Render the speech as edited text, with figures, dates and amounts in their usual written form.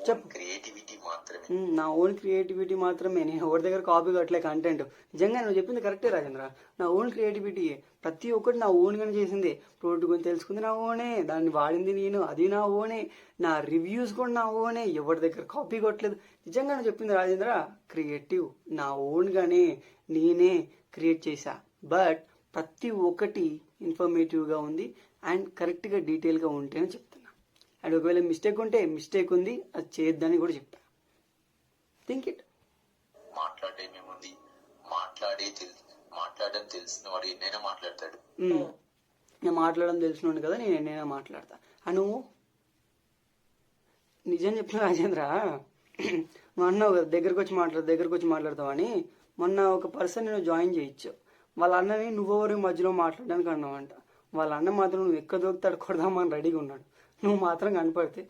చెప్పు. క్రియేటివిటీ మాత్రమే. నా ఓన్ క్రియేటివిటీ మాత్రమే. నేను ఎవరి దగ్గర కాపీ కట్టలే కంటెంట్. నిజంగా నువ్వు చెప్పింది కరెక్టే రాజేంద్ర. నా ఓన్ క్రియేటివిటీ ప్రతి ఒక్కటి నా ఓన్ గానే చేసింది. ప్రోడక్ట్ గురించి తెలుసుకుంది నా ఓనే, దాన్ని వాడింది నేను, అది నా ఓనే. నా రివ్యూస్ కూడా నా ఓనే, ఎవరి దగ్గర కాపీ కొట్టలేదు. నిజంగా నువ్వు చెప్పింది రాజేంద్ర క్రియేటివ్. నా ఓన్ గానే నేనే క్రియేట్ చేశా. బట్ ప్రతి ఒక్కటి ఇన్ఫర్మేటివ్ గా ఉంది అండ్ కరెక్ట్ గా డీటెయిల్ గా ఉంటేనే చెప్తున్నా. అండ్ ఒకవేళ మిస్టేక్ ఉంటే మిస్టేక్ ఉంది, అది చేయొద్దని కూడా చెప్తా. Think it. మాట్లాడేమేముంది, మాట్లాడడం తెలిసిన వాడు ఎన్నైనా మాట్లాడతాడు. నేను మాట్లాడడం తెలిసినోడు కదా, నేను ఎన్నైనా మాట్లాడతా. అను నిజం చెప్పిన రాజేంద్ర, నువ్వు అన్నావు కదా దగ్గరకు వచ్చి మాట్లాడతావు అని. మొన్న ఒక పర్సన్ నేను జాయిన్ చేయొచ్చు. వాళ్ళ అన్నని నువ్వెవరు మధ్యలో మాట్లాడడానికి అన్నావంట. వాళ్ళ అన్న మాత్రం నువ్వు ఎక్క దొరికితే కొడదామని రెడీగా ఉన్నాడు. నువ్వు మాత్రం కనపడితే